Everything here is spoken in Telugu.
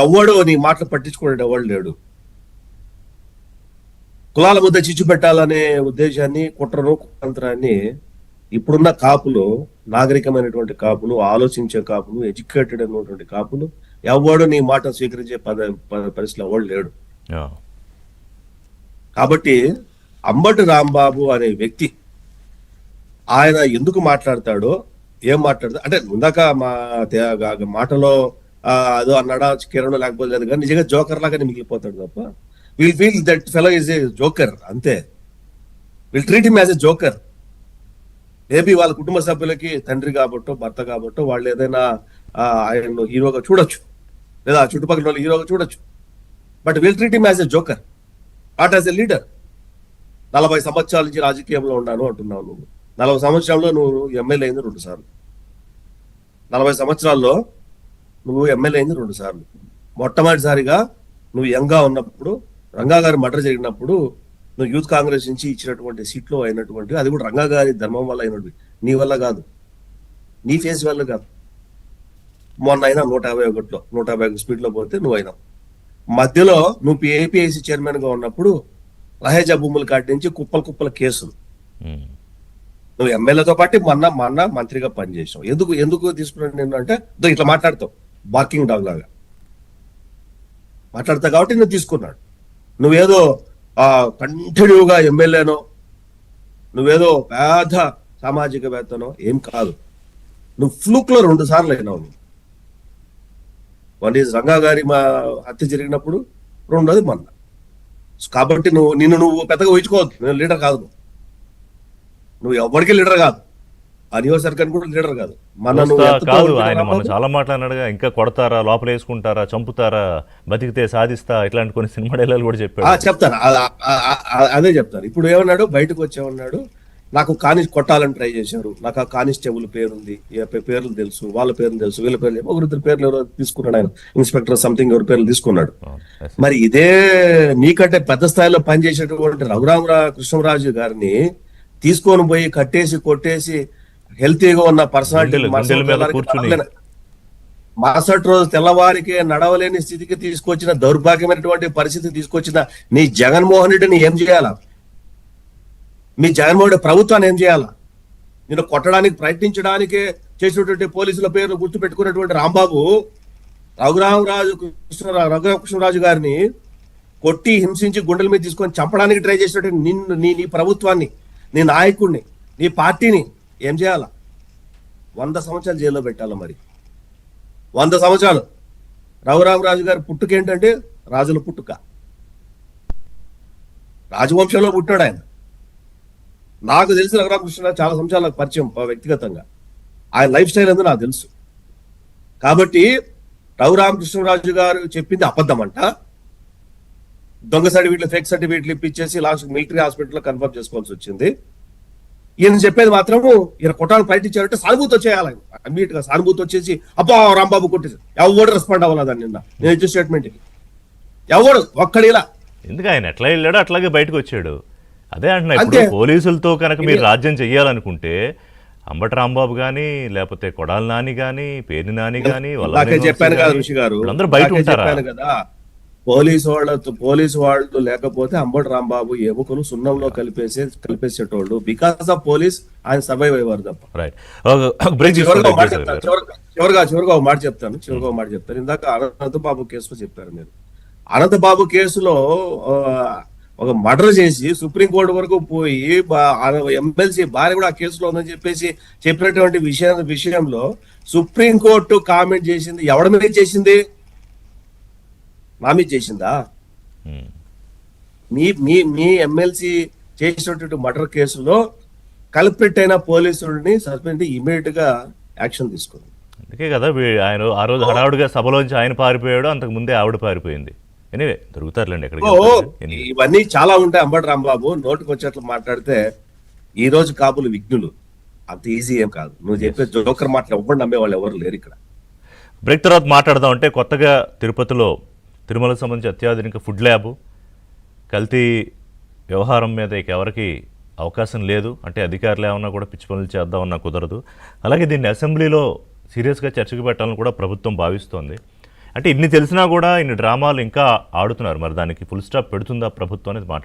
ఎవడు నీ మాటలు పట్టించుకోవడం ఎవడు లేడు. కులాల ముద్ద చిచ్చు పెట్టాలనే ఉద్దేశాన్ని, కుట్రను, కుతంత్రాన్ని ఇప్పుడున్న కాపులు, నాగరికమైనటువంటి కాపులు, ఆలోచించే కాపులు, ఎడ్యుకేటెడ్ అయినటువంటి కాపులు ఎవడు నీ మాట స్వీకరించే పరిస్థితిలో ఎవడు లేడు. కాబట్టి అంబటి రాంబాబు అనే వ్యక్తి ఆయన ఎందుకు మాట్లాడతాడో, ఏం మాట్లాడతాడు అంటే ముందాక మాటలో అదో అన్నాడా కిరణ్ లేకపోతే లేదు, కానీ నిజంగా జోకర్ లాగానే మిగిలిపోతాడు తప్ప will feel that fellow is a joker, అంతే. Will treat him as a joker. Maybe వాళ్ళ కుటుంబ సభ్యులకి తండ్రి కాబట్టో భర్త కాబట్టో వాళ్ళు ఏదైనా ఆయన హీరోగా చూడొచ్చు, లేదా చుట్టుపక్కల వాళ్ళు హీరోగా చూడొచ్చు. But will treat him as a joker, not as a leader. 40 సంవత్సరాల నుంచి రాజకీయంలో ఉన్నాను అంటున్నావు నువ్వు. 40 సంవత్సరాల్లో నువ్వు ఎమ్మెల్యే అయింది 2 సార్లు. 40 సంవత్సరాల్లో నువ్వు ఎమ్మెల్యే అయింది 2 సార్లు. మొట్టమొదటిసారిగా నువ్వు యంగా ఉన్నప్పుడు, రంగా గారి మర్డర్ జరిగినప్పుడు నువ్వు యూత్ కాంగ్రెస్ నుంచి ఇచ్చినటువంటి సీట్లో అయినటువంటి, అది కూడా రంగా గారి ధర్మం వల్ల అయినటువంటి, నీ వల్ల కాదు, నీ ఫేస్ వల్ల కాదు. మొన్న అయినా 151లో 150 స్పీడ్లో పోతే నువ్వు అయినావు. మధ్యలో నువ్వు ఏపీఐసీ చైర్మన్ గా ఉన్నప్పుడు లహేజా భూములు కాటించి కుప్పల కేసులు. నువ్వు ఎమ్మెల్యేతో పాటు మొన్న మంత్రిగా పనిచేసావు. ఎందుకు తీసుకున్నాను నేను అంటే, ఇట్లా మాట్లాడతావు, బార్కింగ్ డాగ్ లాగా మాట్లాడతావు కాబట్టి నువ్వు తీసుకున్నాడు. నువ్వేదో కంటిన్యూగా ఎమ్మెల్యేనో, నువ్వేదో పేద సామాజికవేత్తనో ఏం కాదు. నువ్వు ఫ్లూక్ లో 2 సార్లు అయినావు. వన్ ఈజ్ రంగా గారి హత్య జరిగినప్పుడు, 2వది మొన్న. కాబట్టి నువ్వు పెద్దగా ఊహించుకోవద్దు. నేను లీడర్ కాదు, నువ్వు ఎవరికి లీడర్ కాదు, ఆ నియోజకవర్గానికి కూడా లీడర్ కాదు. కాదు ఆయన మొన్న చాలా మాట్లాడినాడుగా, ఇంకా కొడతారా, లోపల వేసుకుంటారా, చంపుతారా, బతికితే సాధిస్తా, ఇట్లాంటి కొన్ని సినిమా డైలాగులు కూడా చెప్పాడు. చెప్తాను, అదే చెప్తాను. ఇప్పుడు ఏమన్నాడు, బయటకు వచ్చేమన్నాడు, నాకు కొట్టాలని ట్రై చేశారు, నాకు ఆ కానిస్టేబుల్ పేరుంది, పేర్లు తెలుసు, వాళ్ళ పేర్లు తెలుసు, వీళ్ళ పేర్లు, 1-2 పేర్లు ఎవరో తీసుకున్నాడు ఆయన, ఇన్స్పెక్టర్ సంథింగ్ ఎవరి పేర్లు తీసుకున్నాడు. మరి ఇదే నీకంటే పెద్ద స్థాయిలో పనిచేసేటువంటి రఘురామకృష్ణరాజు గారిని తీసుకొని పోయి కట్టేసి కొట్టేసి హెల్తీగా ఉన్న పర్సనాలిటీ మరుసటి రోజు తెల్లవారికి నడవలేని స్థితికి తీసుకొచ్చిన, దౌర్భాగ్యమైనటువంటి పరిస్థితి తీసుకొచ్చిన నీ జగన్మోహన్ రెడ్డిని ఏం చేయాలా? మీ జగన్మోహన్ రెడ్డి ప్రభుత్వాన్ని ఏం చేయాలా? నేను కొట్టడానికి ప్రయత్నించడానికే చేసినటువంటి పోలీసుల పేరు గుర్తు పెట్టుకున్నటువంటి రాంబాబు రఘురామకృష్ణరాజు గారిని కొట్టి హింసించి గుండెల మీద తీసుకొని చంపడానికి ట్రై చేసినటువంటి నీ ప్రభుత్వాన్ని, నీ నాయకుడిని, నీ పార్టీని ఏం చేయాలా? 100 సంవత్సరాలు జైల్లో పెట్టాలి. మరి 100 సంవత్సరాలు. రఘురామరాజు గారి పుట్టుక ఏంటంటే రాజుల పుట్టుక, రాజవంశంలో పుట్టాడు ఆయన. నాకు తెలిసి రఘురామకృష్ణరాజు చాలా సంవత్సరాల పరిచయం వ్యక్తిగతంగా, ఆయన లైఫ్ స్టైల్ అంతా నాకు తెలుసు. కాబట్టి రఘురామకృష్ణరాజు గారు చెప్పింది అబద్ధం అంట. దొంగ సర్టిఫికెట్లు, ఫేక్ సర్టిఫికెట్లు ఇప్పించేసి లాస్ట్ మిలిటరీ హాస్పిటల్లో కన్ఫర్మ్ చేసుకోవాల్సి వచ్చింది. ఈయన చెప్పేది మాత్రము, ఈయన కొట్టాలని ప్రయత్నించారంటే సానుభూతి వచ్చేయాలి. అన్నిట్ గా సానుభూతి వచ్చేసి అబ్బా రాంబాబు కొట్టేసి ఎవడు రెస్పాండ్ అవ్వాలి. దాన్ని నేను ఇచ్చే స్టేట్మెంట్ ఎవడు ఒక్కడిలా, ఎందుకు ఆయన ఎట్లా వెళ్ళాడో అట్లాగే బయటకు వచ్చాడు. అదే అంటున్నా, ఇప్పుడు పోలీసులతో కనుక మీరు రాజ్యం చెయ్యాలనుకుంటే అంబటి రాంబాబు గానీ, లేకపోతే కొడాలి నాని గానీ, పేర్ని నాని గానీ, చెప్పాను కదా ఋషి గారు, అందరూ బయట ఉంటారా? కదా పోలీసు వాళ్ళు లేకపోతే అంబటి రాంబాబు ఎముకలు సున్నంలో కలిపేసేటోళ్ళు. బికాస్ ఆఫ్ పోలీస్ ఆయన సర్వైవ్ అయ్యేవారు తప్ప. చివరిగా ఒక మాట చెప్తాను. ఇందాక అనంతబాబు కేసులో చెప్పారు మీరు. అనంతబాబు కేసులో ఒక మర్డర్ చేసి సుప్రీంకోర్టు వరకు పోయి ఎమ్మెల్సీ భార్య కూడా ఆ కేసులో ఉందని చెప్పినటువంటి విషయంలో సుప్రీంకోర్టు కామెంట్ చేసింది ఎవరి మీద చేసింది? నా మీద చేసిందా? మీ ఎమ్మెల్సీ చేసినటువంటి మర్డర్ కేసులో కల్ప్రిట్ అయిన పోలీసుల్ని సస్పెండ్ ఇమీడియట్ గా యాక్షన్ తీసుకుంది. అందుకే కదా ఆయన ఆ రోజు హడావుడిగా సభలోంచి ఆయన పారిపోయాడు, అంతకు ముందే ఆవిడ పారిపోయింది. ఎనివే దొరుకుతారులేండి ఎక్కడికి. ఇవన్నీ చాలా ఉంటాయి. అంబటి రాంబాబు నోటికి వచ్చేట్లు మాట్లాడితే ఈ రోజు కాపులు విఘ్నులు, అంత ఈజీ ఏం కాదు. నువ్వు చెప్పే జోకర్ మాటలు ఎవ్వరు నమ్మే వాళ్ళు ఎవరు లేరు ఇక్కడ. బ్రేక్ తర్వాత మాట్లాడదాం. అంటే కొత్తగా తిరుపతిలో తిరుమలకు సంబంధించి అత్యాధునిక ఫుడ్ ల్యాబ్ కల్తీ వ్యవహారం మీద ఇక ఎవరికి అవకాశం లేదు. అంటే అధికారులు ఏమన్నా కూడా పిచ్చి పనులు చేద్దామన్నా కుదరదు. అలాగే దీన్ని అసెంబ్లీలో సీరియస్గా చర్చకు పెట్టాలని కూడా ప్రభుత్వం భావిస్తోంది. అంటే ఇన్ని తెలిసినా కూడా ఇన్ని డ్రామాలు ఇంకా ఆడుతున్నారు. మరి దానికి ఫుల్ స్టాప్ పెడుతుందా ప్రభుత్వం అనేది మాట్లాడుతున్నారు.